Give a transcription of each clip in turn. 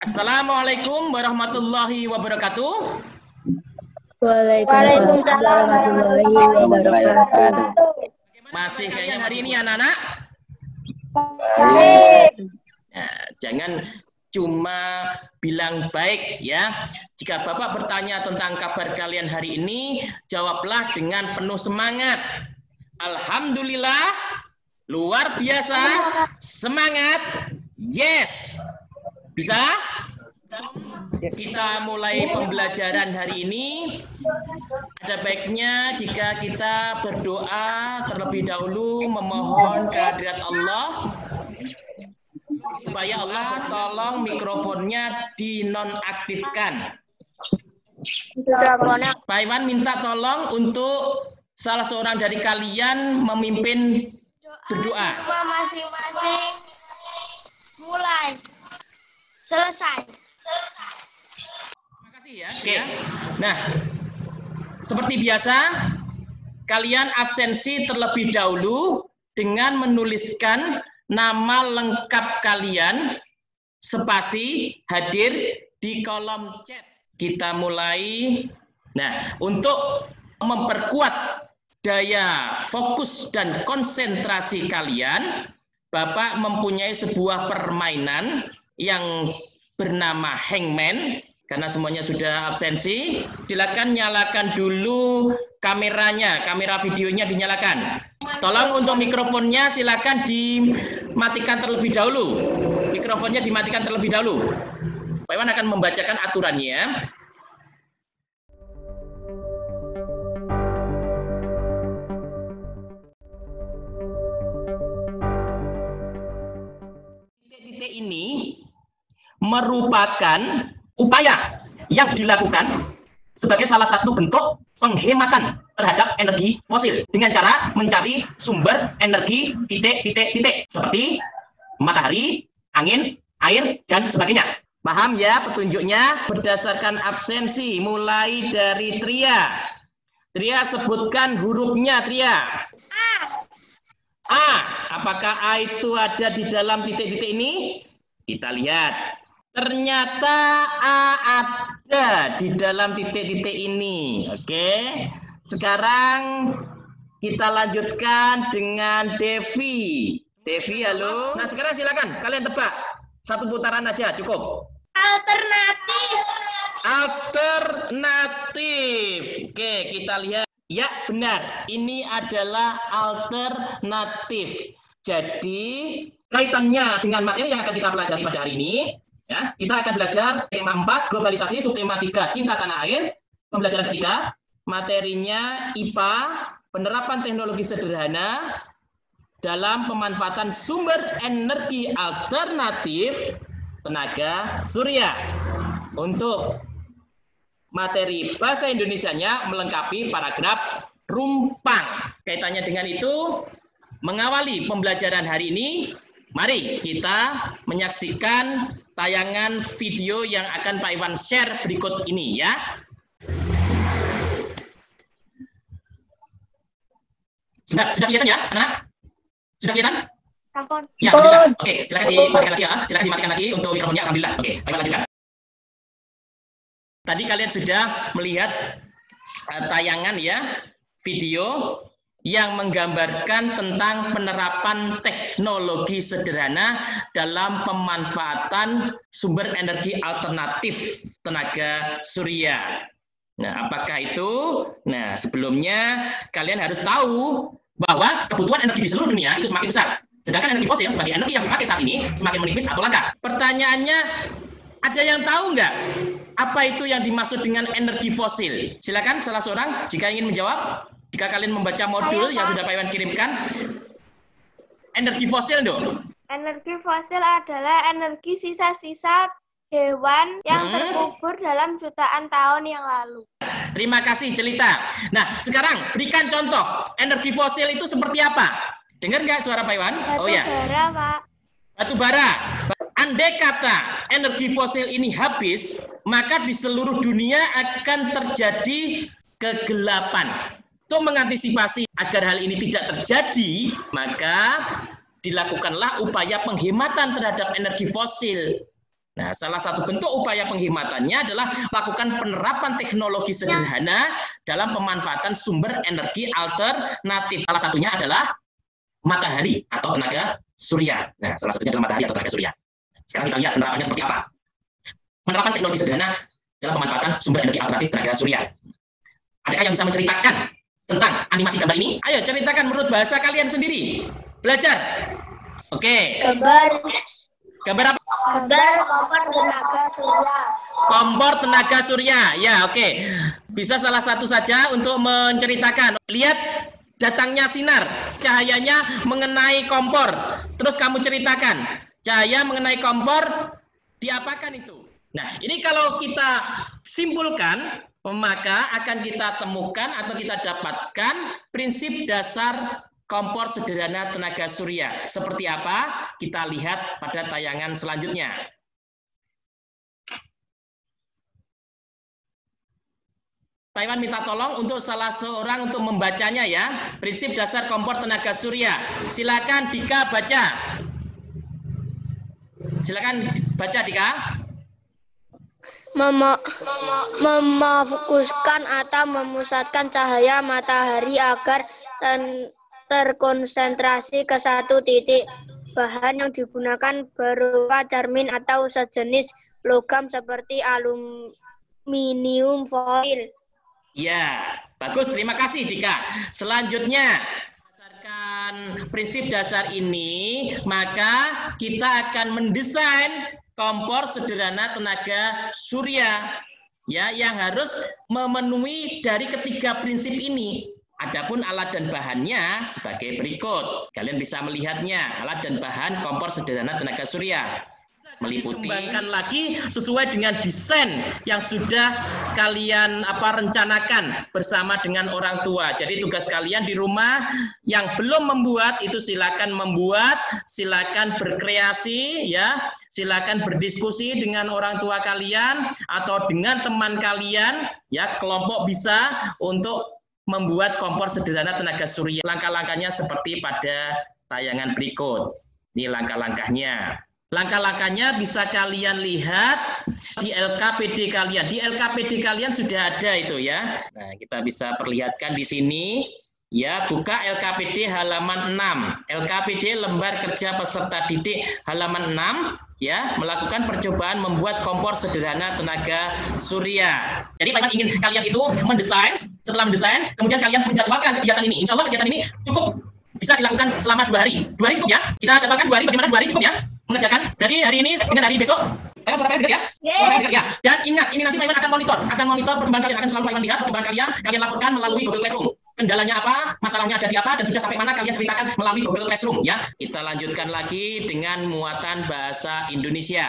Assalamualaikum warahmatullahi wabarakatuh. Waalaikumsalam warahmatullahi wabarakatuh. Masih kayaknya hari ini anak-anak? Nah, jangan cuma bilang baik ya. Jika Bapak bertanya tentang kabar kalian hari ini, jawablah dengan penuh semangat. Alhamdulillah, luar biasa, semangat, yes. Bisa? Kita mulai pembelajaran hari ini. Ada baiknya jika kita berdoa terlebih dahulu memohon kehadirat Allah supaya Allah tolong mikrofonnya dinonaktifkan. Pak Iwan minta tolong untuk salah seorang dari kalian memimpin berdoa. Masing-masing mulai selesai. Terima kasih ya. Oke. Nah, seperti biasa kalian absensi terlebih dahulu dengan menuliskan nama lengkap kalian spasi hadir di kolom chat. Kita mulai. Nah, untuk memperkuat daya fokus dan konsentrasi kalian, Bapak mempunyai sebuah permainan yang bernama Hangman. Karena semuanya sudah absensi, silakan nyalakan dulu kameranya, kamera videonya dinyalakan. Tolong untuk mikrofonnya silakan dimatikan terlebih dahulu. Mikrofonnya dimatikan terlebih dahulu. Pak Iwan akan membacakan aturannya. Titik-titik ini merupakan upaya yang dilakukan sebagai salah satu bentuk penghematan terhadap energi fosil dengan cara mencari sumber energi titik-titik-titik seperti matahari, angin, air, dan sebagainya. Paham ya petunjuknya? Berdasarkan absensi mulai dari Tria. Tria sebutkan hurufnya, Tria. A. Apakah A itu ada di dalam titik-titik ini? Kita lihat. Ternyata A ada di dalam titik-titik ini. Oke. Sekarang kita lanjutkan dengan Devi. Devi, halo. Nah, sekarang silakan kalian tebak. Satu putaran aja cukup. Alternatif. Alternatif. Oke, kita lihat. Ya, benar. Ini adalah alternatif. Jadi, kaitannya dengan materi yang akan kita pelajari pada hari ini. Ya, kita akan belajar tema 4, globalisasi, subtema 3, cinta tanah air. Pembelajaran ketiga, materinya IPA, penerapan teknologi sederhana dalam pemanfaatan sumber energi alternatif tenaga surya. Untuk materi bahasa Indonesianya melengkapi paragraf rumpang. Kaitannya dengan itu, mengawali pembelajaran hari ini, mari kita menyaksikan tayangan video yang akan Pak Iwan share berikut ini ya. Sudah kelihatan ya, anak? Sudah kelihatan? Ya, alhamdulillah. Oke, silakan dimatikan lagi ya. Silakan dimatikan lagi untuk mikrofonnya. Alhamdulillah. Oke, Pak Iwan lanjutkan. Tadi kalian sudah melihat tayangan ya, video yang menggambarkan tentang penerapan teknologi sederhana dalam pemanfaatan sumber energi alternatif tenaga surya. Nah, apakah itu? Nah, sebelumnya kalian harus tahu bahwa kebutuhan energi di seluruh dunia itu semakin besar. Sedangkan energi fosil sebagai energi yang dipakai saat ini semakin menipis atau langka. Pertanyaannya, ada yang tahu nggak apa itu yang dimaksud dengan energi fosil? Silakan salah seorang jika ingin menjawab. Jika kalian membaca modul yang sudah Pak Iwan kirimkan, energi fosil dong. Energi fosil adalah energi sisa-sisa hewan yang terkubur dalam jutaan tahun yang lalu. Terima kasih Celita. Nah, sekarang berikan contoh. Energi fosil itu seperti apa? Dengar nggak suara Pak Iwan? Oh ya. Batu bara, Pak. Batu bara. Andai kata energi fosil ini habis, maka di seluruh dunia akan terjadi kegelapan. Untuk mengantisipasi agar hal ini tidak terjadi, maka dilakukanlah upaya penghematan terhadap energi fosil. Nah, salah satu bentuk upaya penghematannya adalah melakukan penerapan teknologi sederhana dalam pemanfaatan sumber energi alternatif. Salah satunya adalah matahari atau tenaga surya. Nah, salah satunya adalah matahari atau tenaga surya. Sekarang kita lihat penerapannya seperti apa. Penerapan teknologi sederhana dalam pemanfaatan sumber energi alternatif tenaga surya. Adakah yang bisa menceritakan tentang animasi gambar ini? Ayo ceritakan menurut bahasa kalian sendiri. Belajar. Oke. Gambar apa? Gambar kompor tenaga surya. Kompor tenaga surya. Ya, oke. Bisa salah satu saja untuk menceritakan. Lihat datangnya sinar, cahayanya mengenai kompor. Terus kamu ceritakan, cahaya mengenai kompor diapakan itu? Nah, ini kalau kita simpulkan, maka akan kita temukan atau kita dapatkan prinsip dasar kompor sederhana tenaga surya. Seperti apa? Kita lihat pada tayangan selanjutnya. Pak Iwan minta tolong untuk salah seorang untuk membacanya ya. Prinsip dasar kompor tenaga surya. Silakan Dika baca. Silakan baca Dika. Memfokuskan atau memusatkan cahaya matahari agar terkonsentrasi ke satu titik. Bahan yang digunakan berupa cermin atau sejenis logam seperti aluminium foil. Ya, bagus. Terima kasih Dika. Selanjutnya, berdasarkan prinsip dasar ini, maka kita akan mendesain kompor sederhana tenaga surya ya yang harus memenuhi dari ketiga prinsip ini. Adapun alat dan bahannya sebagai berikut. Kalian bisa melihatnya, alat dan bahan kompor sederhana tenaga surya. Meliputi dikembangkan lagi sesuai dengan desain yang sudah kalian rencanakan bersama dengan orang tua. Jadi tugas kalian di rumah yang belum membuat itu silakan membuat, silakan berkreasi ya, silakan berdiskusi dengan orang tua kalian atau dengan teman kalian ya, kelompok bisa untuk membuat kompor sederhana tenaga surya. Langkah-langkahnya seperti pada tayangan berikut. Ini langkah-langkahnya. Langkah-langkahnya bisa kalian lihat di LKPD kalian. Di LKPD kalian sudah ada itu ya. Nah, kita bisa perlihatkan di sini. Ya, buka LKPD halaman 6. LKPD lembar kerja peserta didik halaman 6 ya, melakukan percobaan membuat kompor sederhana tenaga surya. Jadi Pak Iwan ingin kalian itu mendesain, setelah mendesain kemudian kalian menjadwalkan kegiatan ini. Insya Allah kegiatan ini cukup bisa dilakukan selama 2 hari. 2 hari cukup ya. Kita jadwalkan 2 hari, bagaimana 2 hari cukup ya mengerjakan. Jadi hari ini dengan hari besok. Kalian suara ya? Ya. Dan ingat, ini nanti Pak Iwan akan monitor perkembangan kalian, akan selalu Pak Iwan lihat perkembangan kalian laporkan melalui Google Classroom. Kendalanya apa, masalahnya ada di apa, dan sudah sampai mana kalian ceritakan melalui Google Classroom ya. Kita lanjutkan lagi dengan muatan bahasa Indonesia.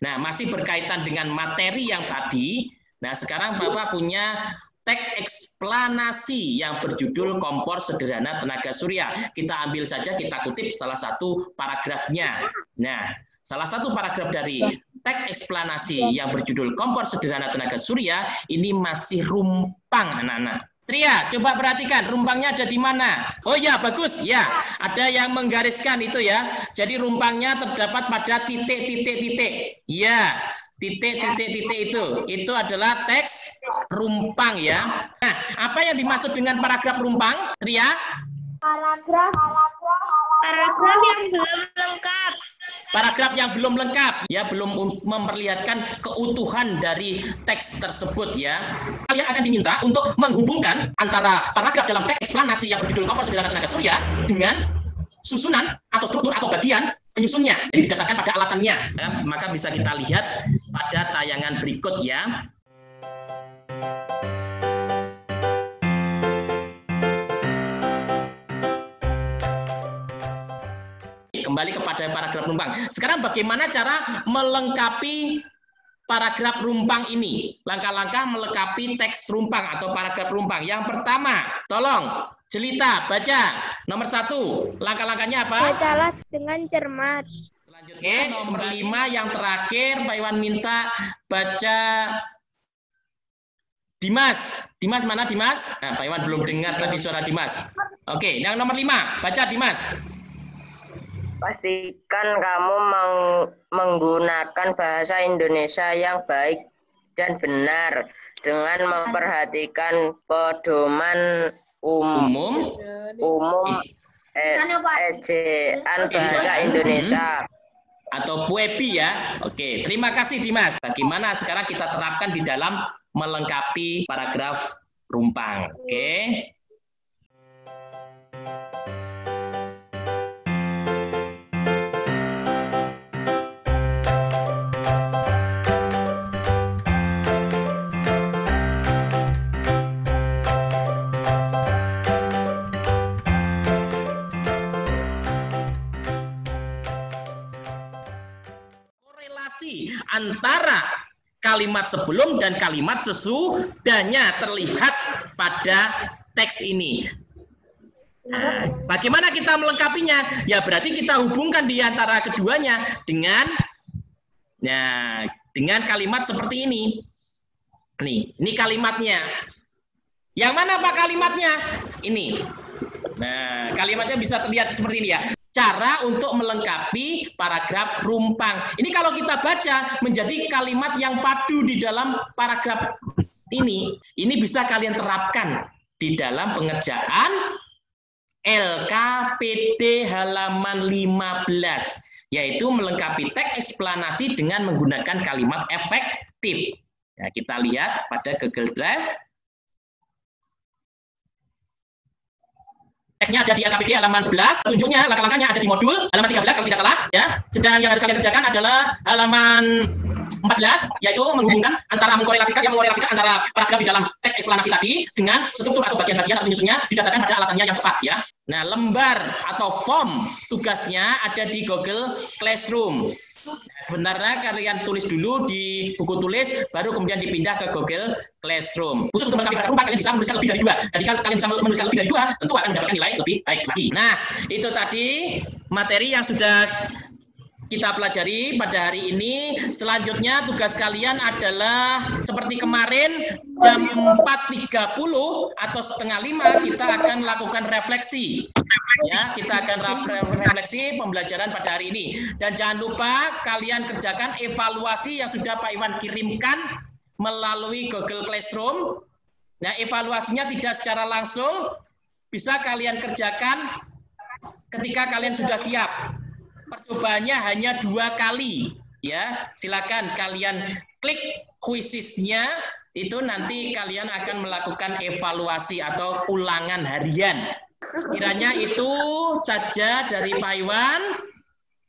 Nah, masih berkaitan dengan materi yang tadi. Nah, sekarang Bapak punya teks eksplanasi yang berjudul kompor sederhana tenaga surya. Kita ambil saja, kita kutip salah satu paragrafnya. Nah, salah satu paragraf dari teks eksplanasi yang berjudul kompor sederhana tenaga surya ini masih rumpang anak-anak. Tria, coba perhatikan rumpangnya ada di mana? Oh ya, bagus. Ya, ada yang menggariskan itu ya. Jadi rumpangnya terdapat pada titik-titik-titik. Ya, titik-titik-titik itu. Itu adalah teks rumpang ya. Nah, apa yang dimaksud dengan paragraf rumpang? Tria? Paragraf yang belum lengkap. Paragraf yang belum lengkap, ya belum memperlihatkan keutuhan dari teks tersebut ya. Kalian akan diminta untuk menghubungkan antara paragraf dalam teks eksplanasi yang berjudul kompor sederhana tenaga surya dengan susunan atau struktur atau bagian penyusunnya. Jadi didasarkan pada alasannya. Ya, maka bisa kita lihat pada tayangan berikut ya. Kembali kepada paragraf rumpang. Sekarang bagaimana cara melengkapi paragraf rumpang ini? Langkah-langkah melengkapi teks rumpang atau paragraf rumpang. Yang pertama, tolong Jelita baca. Nomor 1, langkah-langkahnya apa? Bacalah dengan cermat. Selanjutnya nomor 5 yang terakhir Pak Iwan minta baca Dimas. Dimas mana Dimas? Nah, Pak Iwan belum dengar tadi suara Dimas. Oke, yang nomor 5, baca Dimas. Pastikan kamu menggunakan bahasa Indonesia yang baik dan benar dengan memperhatikan pedoman umum ejaan bahasa Indonesia atau PUEBI ya. Oke, terima kasih Dimas. Bagaimana sekarang kita terapkan di dalam melengkapi paragraf rumpang. Oke. Antara kalimat sebelum dan kalimat sesudahnya terlihat pada teks ini. Nah, bagaimana kita melengkapinya? Ya berarti kita hubungkan di antara keduanya dengan kalimat seperti ini. Nih, ini kalimatnya. Yang mana Pak kalimatnya? Ini. Nah, kalimatnya bisa terlihat seperti ini ya. Cara untuk melengkapi paragraf rumpang. Ini kalau kita baca menjadi kalimat yang padu di dalam paragraf ini. Ini bisa kalian terapkan di dalam pengerjaan LKPD halaman 15. Yaitu melengkapi teks eksplanasi dengan menggunakan kalimat efektif. Ya, kita lihat pada Google Drive. Teksnya ada di LKPD halaman 11, tunjuknya langkah-langkahnya ada di modul halaman 13 kalau tidak salah ya. Sedang yang harus kalian kerjakan adalah halaman 14, yaitu menghubungkan antara mengkorelasikan antara paragraf di dalam teks eksplanasi tadi dengan struktur atau bagian-bagian atau penyusunnya didasarkan pada alasannya yang tepat ya. Nah, lembar atau form tugasnya ada di Google Classroom. Nah, sebenarnya kalian tulis dulu di buku tulis, baru kemudian dipindah ke Google Classroom. Khusus untuk melengkapi paragraf rumpang, kalian bisa menuliskan lebih dari 2. Jadi kalau kalian bisa menuliskan lebih dari 2, tentu akan mendapatkan nilai lebih baik lagi. Nah, itu tadi materi yang sudah kita pelajari pada hari ini. Selanjutnya tugas kalian adalah seperti kemarin jam 4.30 atau setengah 5 kita akan lakukan refleksi. Ya, kita akan refleksi pembelajaran pada hari ini. Dan jangan lupa kalian kerjakan evaluasi yang sudah Pak Iwan kirimkan melalui Google Classroom. Nah, evaluasinya tidak secara langsung, bisa kalian kerjakan ketika kalian sudah siap. Percobaannya hanya 2 kali. Ya, silakan kalian klik quizisnya, itu nanti kalian akan melakukan evaluasi atau ulangan harian. Kiranya itu saja dari Pak Iwan.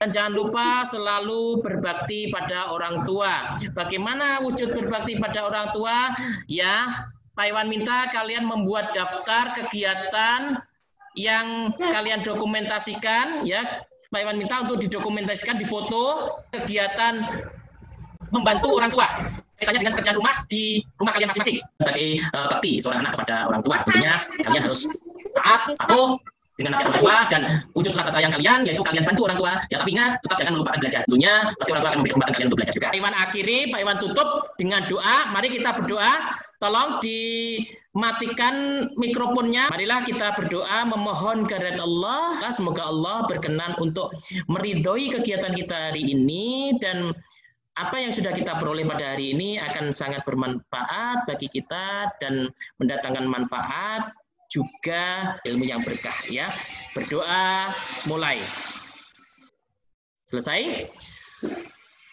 Dan jangan lupa selalu berbakti pada orang tua. Bagaimana wujud berbakti pada orang tua? Ya, Pak Iwan minta kalian membuat daftar kegiatan yang kalian dokumentasikan. Ya, Pak Iwan minta untuk didokumentasikan, difoto kegiatan membantu orang tua. Kaitannya dengan pekerjaan rumah di rumah kalian masing-masing. Sebagai bakti seorang anak kepada orang tua, tentunya kalian harus taat, patuh dengan nasihat orang tua, dan wujud rasa sayang kalian yaitu kalian bantu orang tua. Ya, tapi ingat, tetap jangan melupakan belajar. Tentunya pasti orang tua akan memberi kesempatan kalian untuk belajar juga. Pak Iwan akhiri, Pak Iwan tutup dengan doa. Mari kita berdoa. Tolong dimatikan mikrofonnya. Marilah kita berdoa memohon kehadirat Allah. Semoga Allah berkenan untuk meridhoi kegiatan kita hari ini, dan apa yang sudah kita peroleh pada hari ini akan sangat bermanfaat bagi kita dan mendatangkan manfaat juga ilmu yang berkah ya. Berdoa mulai. Selesai?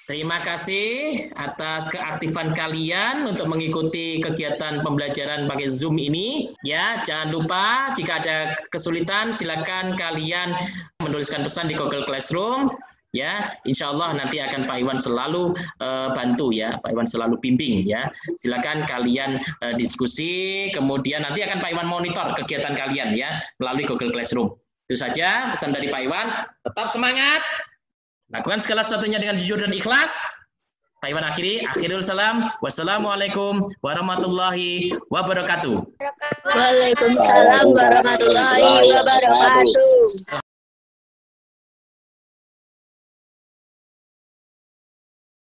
Terima kasih atas keaktifan kalian untuk mengikuti kegiatan pembelajaran pakai Zoom ini. Ya, jangan lupa jika ada kesulitan silakan kalian menuliskan pesan di Google Classroom. Ya, insya Allah nanti akan Pak Iwan selalu bantu ya, Pak Iwan selalu bimbing ya. Silakan kalian diskusi, kemudian nanti akan Pak Iwan monitor kegiatan kalian ya melalui Google Classroom. Itu saja pesan dari Pak Iwan. Tetap semangat, lakukan segala sesuatunya dengan jujur dan ikhlas. Pak Iwan akhiri, akhirul salam. Wassalamualaikum warahmatullahi wabarakatuh. Waalaikumsalam warahmatullahi wabarakatuh.